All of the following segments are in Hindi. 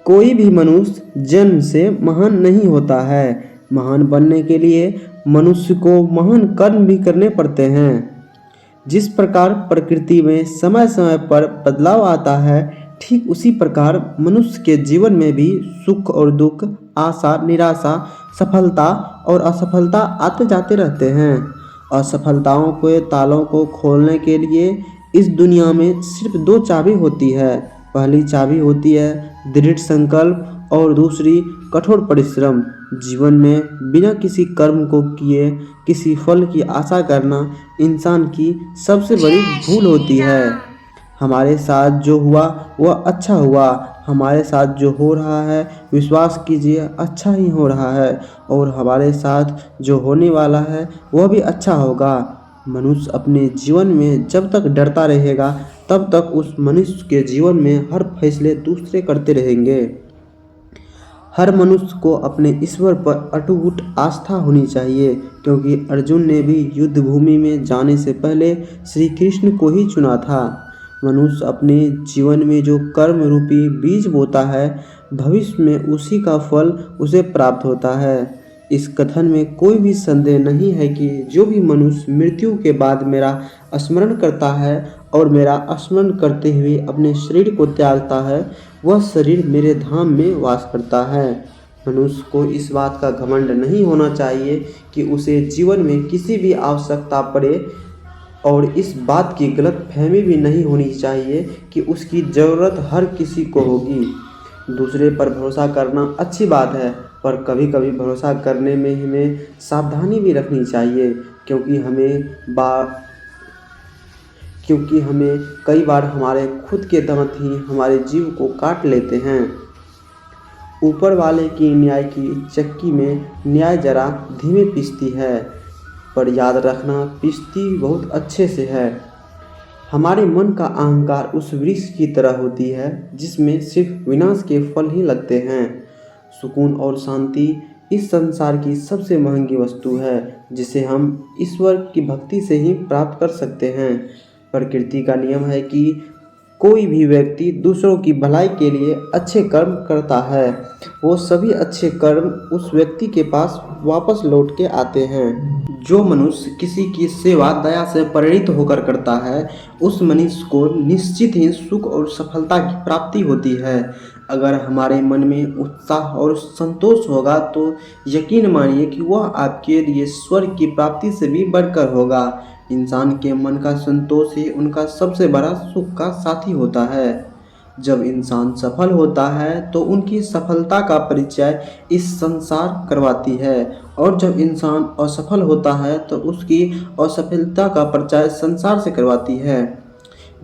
कोई भी मनुष्य जन्म से महान नहीं होता है। महान बनने के लिए मनुष्य को महान कर्म भी करने पड़ते हैं। जिस प्रकार प्रकृति में समय समय पर बदलाव आता है, ठीक उसी प्रकार मनुष्य के जीवन में भी सुख और दुख, आशा, निराशा, सफलता और असफलता आते जाते रहते हैं। असफलताओं के तालों को खोलने के लिए इस दुनिया में सिर्फ दो चाबी होती है। पहली चाबी होती है दृढ़ संकल्प और दूसरी कठोर परिश्रम। जीवन में बिना किसी कर्म को किए किसी फल की आशा करना इंसान की सबसे बड़ी भूल होती है। हमारे साथ जो हुआ वह अच्छा हुआ, हमारे साथ जो हो रहा है विश्वास कीजिए अच्छा ही हो रहा है, और हमारे साथ जो होने वाला है वह भी अच्छा होगा। मनुष्य अपने जीवन में जब तक डरता रहेगा तब तक उस मनुष्य के जीवन में हर फैसले दूसरे करते रहेंगे। हर मनुष्य को अपने ईश्वर पर अटूट आस्था होनी चाहिए, क्योंकि अर्जुन ने भी युद्ध भूमि में जाने से पहले श्री कृष्ण को ही चुना था। मनुष्य अपने जीवन में जो कर्म रूपी बीज बोता है, भविष्य में उसी का फल उसे प्राप्त होता है। इस कथन में कोई भी संदेह नहीं है कि जो भी मनुष्य मृत्यु के बाद मेरा स्मरण करता है और मेरा स्मरण करते हुए अपने शरीर को त्यागता है, वह शरीर मेरे धाम में वास करता है। मनुष्य को इस बात का घमंड नहीं होना चाहिए कि उसे जीवन में किसी भी आवश्यकता पड़े, और इस बात की गलत फहमी भी नहीं होनी चाहिए कि उसकी ज़रूरत हर किसी को होगी। दूसरे पर भरोसा करना अच्छी बात है, पर कभी कभी भरोसा करने में हमें सावधानी भी रखनी चाहिए, क्योंकि हमें कई बार हमारे खुद के दांत ही हमारे जीव को काट लेते हैं। ऊपर वाले की न्याय की चक्की में न्याय जरा धीमे पीसती है, पर याद रखना पीसती बहुत अच्छे से है। हमारे मन का अहंकार उस वृक्ष की तरह होती है जिसमें सिर्फ विनाश के फल ही लगते हैं। सुकून और शांति इस संसार की सबसे महंगी वस्तु है, जिसे हम ईश्वर की भक्ति से ही प्राप्त कर सकते हैं। प्रकृति का नियम है कि कोई भी व्यक्ति दूसरों की भलाई के लिए अच्छे कर्म करता है, वो सभी अच्छे कर्म उस व्यक्ति के पास वापस लौट के आते हैं। जो मनुष्य किसी की सेवा दया से प्रेरित होकर करता है, उस मनुष्य को निश्चित ही सुख और सफलता की प्राप्ति होती है। अगर हमारे मन में उत्साह और संतोष होगा तो यकीन मानिए कि वह आपके लिए स्वर्ग की प्राप्ति से भी बढ़कर होगा। इंसान के मन का संतोष ही उनका सबसे बड़ा सुख का साथी होता है। जब इंसान सफल होता है तो उनकी सफलता का परिचय इस संसार करवाती है, और जब इंसान असफल होता है तो उसकी असफलता का परिचय संसार से करवाती है।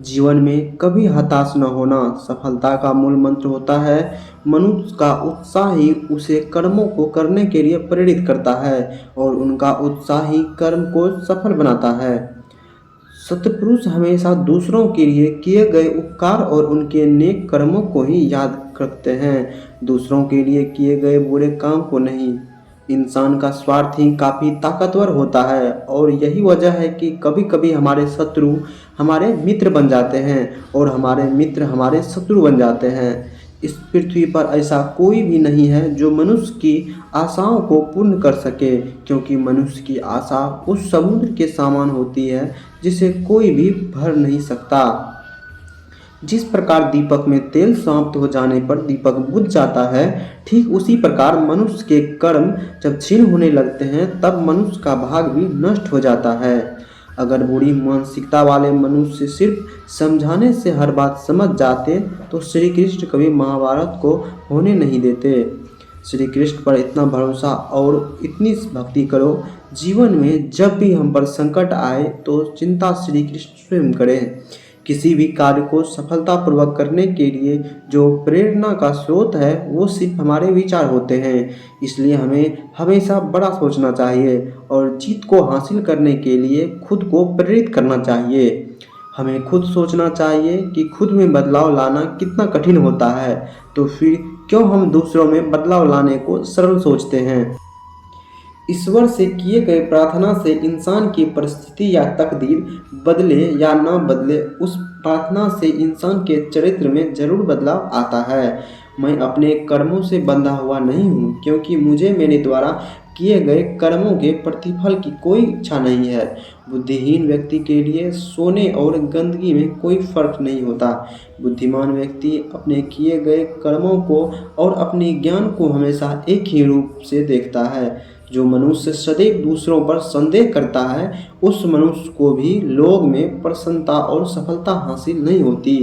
जीवन में कभी हताश न होना सफलता का मूल मंत्र होता है। मनुष्य का उत्साह ही उसे कर्मों को करने के लिए प्रेरित करता है, और उनका उत्साह ही कर्म को सफल बनाता है। सत्पुरुष हमेशा दूसरों के लिए किए गए उपकार और उनके नेक कर्मों को ही याद रखते हैं, दूसरों के लिए किए गए बुरे काम को नहीं। इंसान का स्वार्थ ही काफ़ी ताकतवर होता है, और यही वजह है कि कभी कभी हमारे शत्रु हमारे मित्र बन जाते हैं और हमारे मित्र हमारे शत्रु बन जाते हैं। इस पृथ्वी पर ऐसा कोई भी नहीं है जो मनुष्य की आशाओं को पूर्ण कर सके, क्योंकि मनुष्य की आशा उस समुद्र के समान होती है जिसे कोई भी भर नहीं सकता। जिस प्रकार दीपक में तेल समाप्त हो जाने पर दीपक बुझ जाता है, ठीक उसी प्रकार मनुष्य के कर्म जब क्षीण होने लगते हैं तब मनुष्य का भाग भी नष्ट हो जाता है। अगर बुरी मानसिकता वाले मनुष्य सिर्फ समझाने से हर बात समझ जाते तो श्री कृष्ण कभी महाभारत को होने नहीं देते। श्री कृष्ण पर इतना भरोसा और इतनी भक्ति करो, जीवन में जब भी हम पर संकट आए तो चिंता श्री कृष्ण स्वयं करें। किसी भी कार्य को सफलतापूर्वक करने के लिए जो प्रेरणा का स्रोत है वो सिर्फ हमारे विचार होते हैं। इसलिए हमें हमेशा बड़ा सोचना चाहिए और जीत को हासिल करने के लिए खुद को प्रेरित करना चाहिए। हमें खुद सोचना चाहिए कि खुद में बदलाव लाना कितना कठिन होता है, तो फिर क्यों हम दूसरों में बदलाव लाने को सरल सोचते हैं। ईश्वर से किए गए प्रार्थना से इंसान की परिस्थिति या तकदीर बदले या ना बदले, उस प्रार्थना से इंसान के चरित्र में जरूर बदलाव आता है। मैं अपने कर्मों से बंधा हुआ नहीं हूँ, क्योंकि मुझे मेरे द्वारा किए गए कर्मों के प्रतिफल की कोई इच्छा नहीं है। बुद्धिहीन व्यक्ति के लिए सोने और गंदगी में कोई फर्क नहीं होता। बुद्धिमान व्यक्ति अपने किए गए कर्मों को और अपने ज्ञान को हमेशा एक ही रूप से देखता है। जो मनुष्य सदैव दूसरों पर संदेह करता है, उस मनुष्य को भी लोक में प्रसन्नता और सफलता हासिल नहीं होती।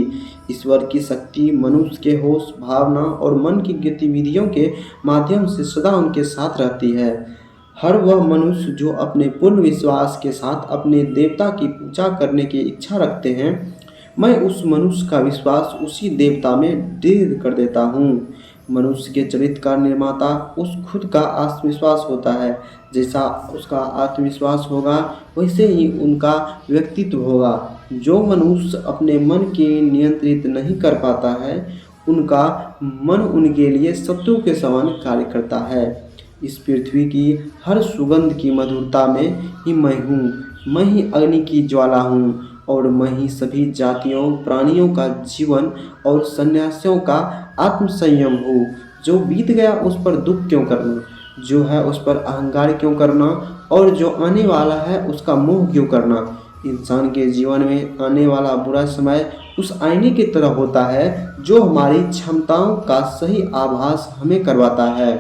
ईश्वर की शक्ति मनुष्य के होश, भावना और मन की गतिविधियों के माध्यम से सदा उनके साथ रहती है। हर वह मनुष्य जो अपने पूर्ण विश्वास के साथ अपने देवता की पूजा करने की इच्छा रखते हैं, मैं उस मनुष्य का विश्वास उसी देवता में दृढ़ कर देता हूँ। मनुष्य के चरित्र का निर्माता उस खुद का आत्मविश्वास होता है। जैसा उसका आत्मविश्वास होगा, वैसे ही उनका व्यक्तित्व होगा। जो मनुष्य अपने मन के नियंत्रित नहीं कर पाता है, उनका मन उनके लिए शत्रु के समान कार्य करता है। इस पृथ्वी की हर सुगंध की मधुरता में ही मैं हूँ। मैं ही अग्नि की ज्वाला हूँ, और मैं ही सभी जातियों प्राणियों का जीवन और सन्यासियों का आत्मसंयम हूँ। जो बीत गया उस पर दुख क्यों करना, जो है उस पर अहंकार क्यों करना, और जो आने वाला है उसका मोह क्यों करना। इंसान के जीवन में आने वाला बुरा समय उस आईने की तरह होता है जो हमारी क्षमताओं का सही आभास हमें करवाता है।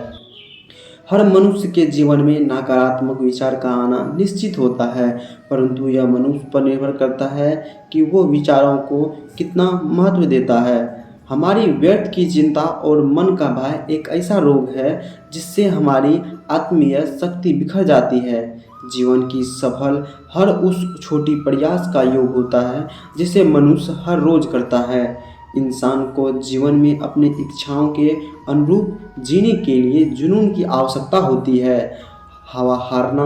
हर मनुष्य के जीवन में नकारात्मक विचार का आना निश्चित होता है, परंतु यह मनुष्य पर निर्भर करता है कि वो विचारों को कितना महत्व देता है। हमारी व्यर्थ की चिंता और मन का भय एक ऐसा रोग है जिससे हमारी आत्मीय शक्ति बिखर जाती है। जीवन की सफल हर उस छोटी प्रयास का योग होता है जिसे मनुष्य हर रोज करता है। इंसान को जीवन में अपनी इच्छाओं के अनुरूप जीने के लिए जुनून की आवश्यकता होती है। हवा हारना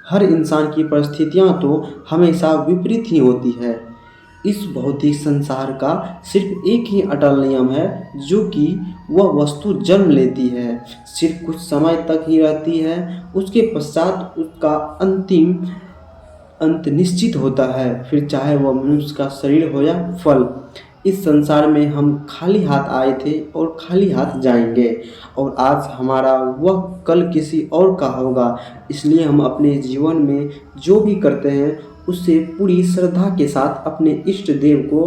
हर इंसान की परिस्थितियां तो हमेशा विपरीत ही होती है। इस भौतिक संसार का सिर्फ एक ही अटल नियम है, जो कि वह वस्तु जन्म लेती है, सिर्फ कुछ समय तक ही रहती है, उसके पश्चात उसका अंतिम अंत निश्चित होता है, फिर चाहे वह मनुष्य का शरीर हो या फल। इस संसार में हम खाली हाथ आए थे और खाली हाथ जाएंगे, और आज हमारा वह कल किसी और का होगा। इसलिए हम अपने जीवन में जो भी करते हैं उससे पूरी श्रद्धा के साथ अपने इष्ट देव को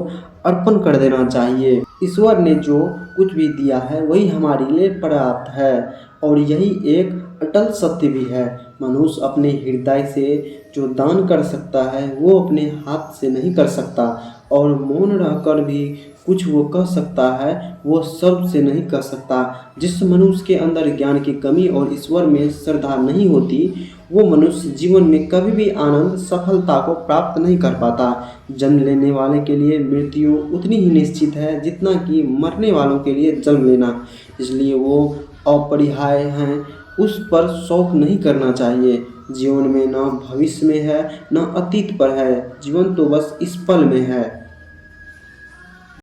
अर्पण कर देना चाहिए। ईश्वर ने जो कुछ भी दिया है वही हमारे लिए पर्याप्त है, और यही एक अटल सत्य भी है। मनुष्य अपने हृदय से जो दान कर सकता है वो अपने हाथ से नहीं कर सकता, और मौन रहकर भी कुछ वो कह सकता है वो शब्द से नहीं कह सकता। जिस मनुष्य के अंदर ज्ञान की कमी और ईश्वर में श्रद्धा नहीं होती, वो मनुष्य जीवन में कभी भी आनंद सफलता को प्राप्त नहीं कर पाता। जन्म लेने वाले के लिए मृत्यु उतनी ही निश्चित है जितना कि मरने वालों के लिए जन्म लेना। इसलिए वो अपरिहार्य हैं, उस पर शौक नहीं करना चाहिए। जीवन में न भविष्य में है न अतीत पर है, जीवन तो बस इस पल में है।